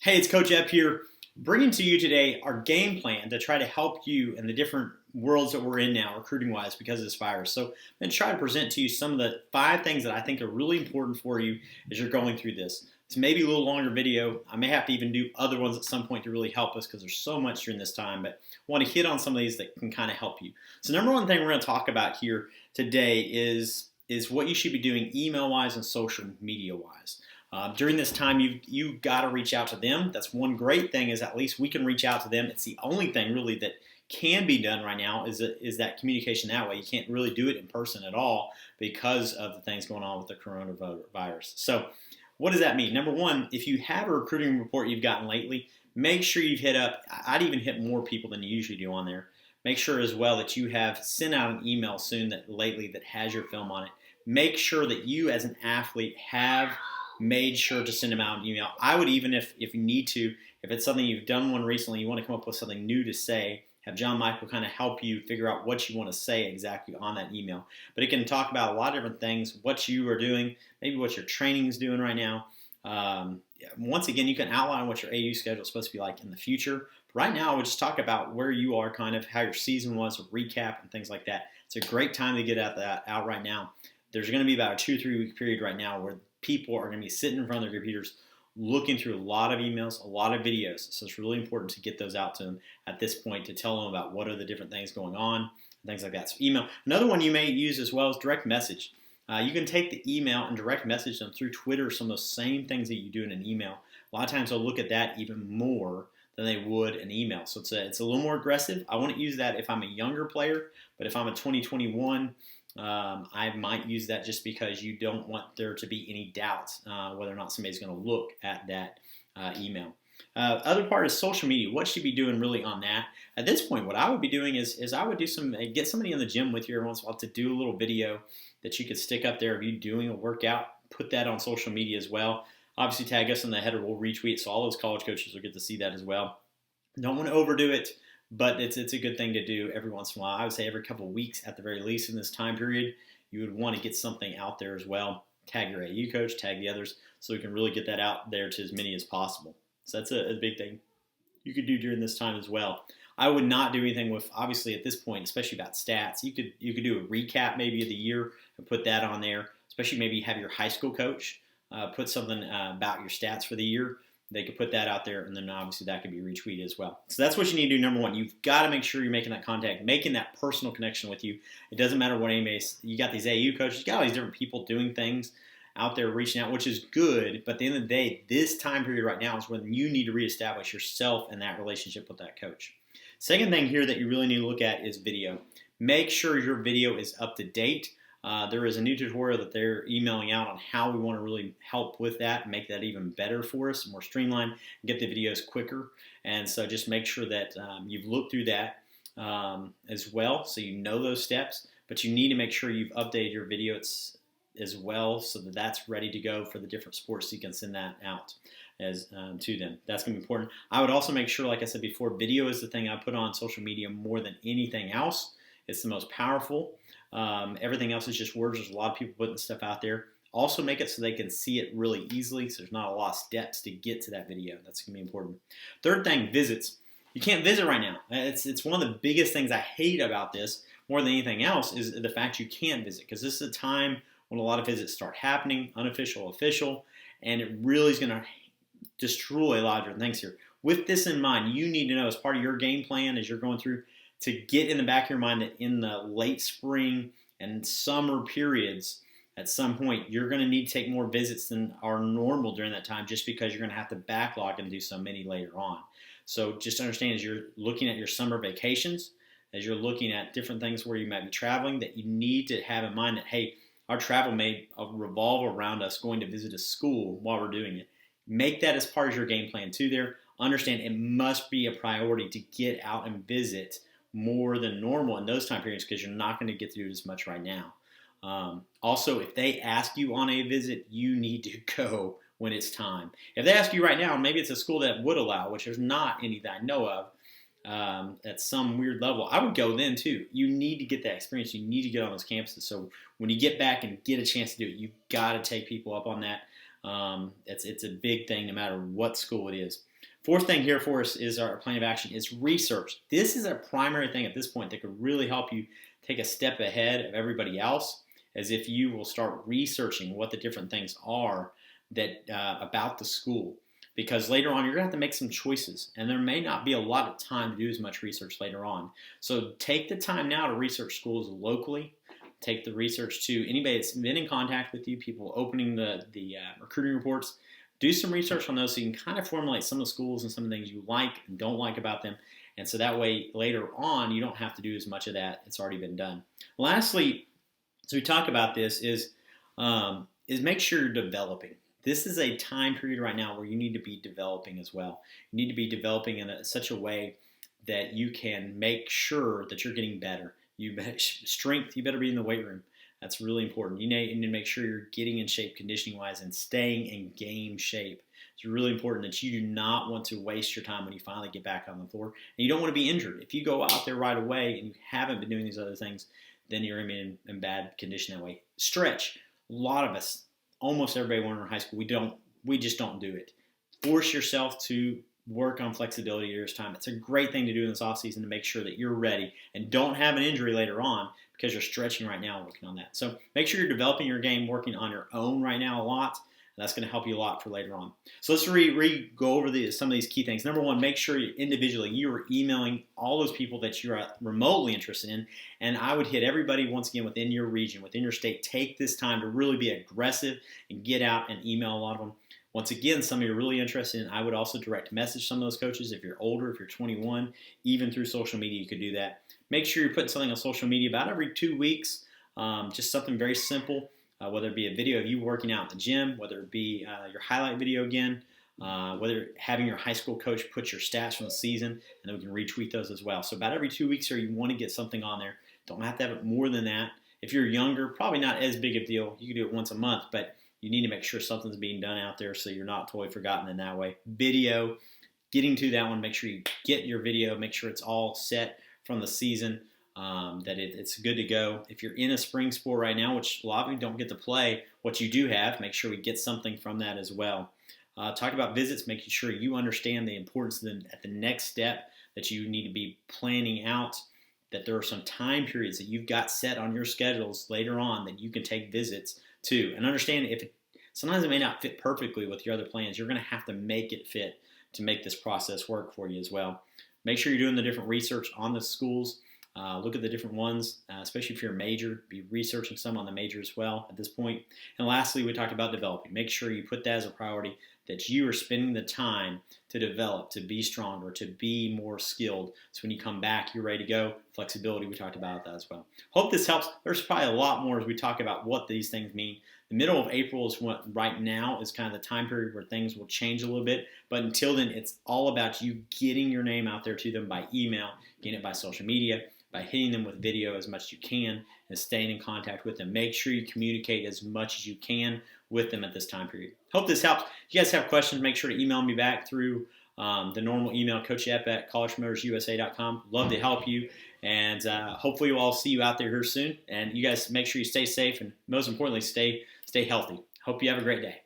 Hey, it's Coach Epp here, bringing to you today our game plan to try to help you in the different worlds that we're in now, recruiting-wise, because of this virus. So I'm going to try to present to you some of the 5 things that I think are really important for you as you're going through this. It's maybe a little longer video. I may have to even do other ones at some point to really help us because there's so much during this time, but I want to hit on some of these that can kind of help you. So number one thing we're going to talk about here today is what you should be doing email-wise and social media-wise. During this time, you've got to reach out to them. That's one great thing, is at least we can reach out to them. It's the only thing really that can be done right now is that communication that way. You can't really do it in person at all because of the things going on with the coronavirus. So what does that mean? Number one, if you have a recruiting report you've gotten lately, make sure you've hit up. I'd even hit more people than you usually do on there. Make sure as well that you have sent out an email soon that has your film on it. Make sure that you as an athlete have made sure to send them out an email. I would even, if you need to, if it's something you've done one recently, you want to come up with something new to say, have John Michael kind of help you figure out what you want to say exactly on that email. But it can talk about a lot of different things, what you are doing, maybe what your training is doing right now. Once again, you can outline what your AU schedule is supposed to be like in the future. But right now, I would just talk about where you are, kind of how your season was, a recap and things like that. It's a great time to get out right now. There's going to be about a 2-3 week period right now where people are going to be sitting in front of their computers looking through a lot of emails, a lot of videos. So it's really important to get those out to them at this point to tell them about what are the different things going on, things like that. So email. Another one you may use as well is direct message. You can take the email and direct message them through Twitter, some of those same things that you do in an email. A lot of times they'll look at that even more than they would an email. So it's a little more aggressive. I wouldn't use that if I'm a younger player, but if I'm a 2021, I might use that just because you don't want there to be any doubts whether or not somebody's going to look at that email. Other part is social media. What should you be doing really on that? At this point, what I would be doing is I would get somebody in the gym with you every once in a while to do a little video that you could stick up there of you doing a workout. Put that on social media as well. Obviously, tag us in the header. We'll retweet, so all those college coaches will get to see that as well. Don't want to overdo it, but it's a good thing to do every once in a while. I would say every couple of weeks at the very least in this time period, you would want to get something out there as well. Tag your AU coach, tag the others, so we can really get that out there to as many as possible. So that's a big thing you could do during this time as well. I would not do anything with, obviously at this point, especially about stats. You could do a recap maybe of the year and put that on there, especially maybe have your high school coach put something about your stats for the year. They could put that out there, and then obviously that could be retweeted as well. So that's what you need to do. Number one, you've got to make sure you're making that contact, making that personal connection with you. It doesn't matter what you got these AU coaches, you got all these different people doing things out there reaching out, which is good. But at the end of the day, this time period right now is when you need to reestablish yourself and that relationship with that coach. Second thing here that you really need to look at is video. Make sure your video is up to date. There is a new tutorial that they're emailing out on how we want to really help with that, make that even better for us, more streamlined, get the videos quicker. And so just make sure that you've looked through that as well, so you know those steps. But you need to make sure you've updated your video as well, so that that's ready to go for the different sports, so you can send that out as to them. That's going to be important. I would also make sure, like I said before, video is the thing I put on social media more than anything else. It's the most powerful. Everything else is just words. There's a lot of people putting stuff out there. Also make it so they can see it really easily, so there's not a lot of steps to get to that video. That's going to be important. Third thing, visits. You can't visit right now. It's one of the biggest things I hate about this more than anything else is the fact you can't visit, because this is a time when a lot of visits start happening, unofficial, official, and it really is going to destroy a lot of different things here. With this in mind, you need to know as part of your game plan as you're going through to get in the back of your mind that in the late spring and summer periods, at some point, you're going to need to take more visits than are normal during that time, just because you're going to have to backlog and do so many later on. So just understand, as you're looking at your summer vacations, as you're looking at different things where you might be traveling, that you need to have in mind that, hey, our travel may revolve around us going to visit a school while we're doing it. Make that as part of your game plan too there. Understand it must be a priority to get out and visit more than normal in those time periods, because you're not going to get through as much right now. Also, if they ask you on a visit, you need to go when it's time. If they ask you right now, maybe it's a school that would allow, which there's not any that I know of, at some weird level, I would go then too. You need to get that experience. You need to get on those campuses. So when you get back and get a chance to do it, you've got to take people up on that. It's a big thing no matter what school it is. Fourth thing here for us is our plan of action is research. This is a primary thing at this point that could really help you take a step ahead of everybody else, as if you will start researching what the different things are that about the school. Because later on, you're going to have to make some choices, and there may not be a lot of time to do as much research later on. So take the time now to research schools locally. Take the research to anybody that's been in contact with you, people opening the recruiting reports. Do some research on those so you can kind of formulate some of the schools and some of the things you like and don't like about them. And so that way, later on, you don't have to do as much of that. It's already been done. Lastly, as we talk about this, is make sure you're developing. This is a time period right now where you need to be developing as well. You need to be developing in such a way that you can make sure that you're getting better. Strength, you better be in the weight room. That's really important. You need to make sure you're getting in shape conditioning-wise and staying in game shape. It's really important that you do not want to waste your time when you finally get back on the floor. And you don't want to be injured. If you go out there right away and you haven't been doing these other things, then you're going to be in bad condition that way. Stretch. A lot of us, almost everybody when we're in high school, we just don't do it. Force yourself to work on flexibility at your time. It's a great thing to do in this offseason to make sure that you're ready and don't have an injury later on because you're stretching right now and working on that. So make sure you're developing your game, working on your own right now a lot. That's going to help you a lot for later on. So let's go over some of these key things. Number one, make sure you are emailing all those people that you're remotely interested in. And I would hit everybody once again within your region, within your state. Take this time to really be aggressive and get out and email a lot of them. Once again, some of you are really interested in, I would also direct message some of those coaches. If you're older, if you're 21, even through social media, you could do that. Make sure you're putting something on social media about every 2 weeks, just something very simple. Whether it be a video of you working out in the gym, whether it be your highlight video again, whether having your high school coach put your stats from the season, and then we can retweet those as well. So about every 2 weeks here, you want to get something on there. Don't have to have it more than that. If you're younger, probably not as big a deal. You can do it once a month, but you need to make sure something's being done out there so you're not totally forgotten in that way. Video, getting to that one, make sure you get your video, make sure it's all set from the season. That it's good to go. If you're in a spring sport right now, which a lot of you don't get to play, what you do have, make sure we get something from that as well. Talk about visits, making sure you understand the importance at the next step that you need to be planning out, that there are some time periods that you've got set on your schedules later on that you can take visits to. And understand sometimes it may not fit perfectly with your other plans. You're going to have to make it fit to make this process work for you as well. Make sure you're doing the different research on the schools. Look at the different ones, especially if you're a major. Be researching some on the major as well at this point. And lastly, we talked about developing. Make sure you put that as a priority, that you are spending the time to develop, to be stronger, to be more skilled. So when you come back, you're ready to go. Flexibility, we talked about that as well. Hope this helps. There's probably a lot more as we talk about what these things mean. The middle of April is what right now is kind of the time period where things will change a little bit. But until then, it's all about you getting your name out there to them by email, getting it by social media, by hitting them with video as much as you can and staying in contact with them. Make sure you communicate as much as you can with them at this time period. Hope this helps. If you guys have questions, make sure to email me back through the normal email, coachep@collegepromotersusa.com. Love to help you. And hopefully we'll all see you out there here soon. And you guys make sure you stay safe and most importantly, stay healthy. Hope you have a great day.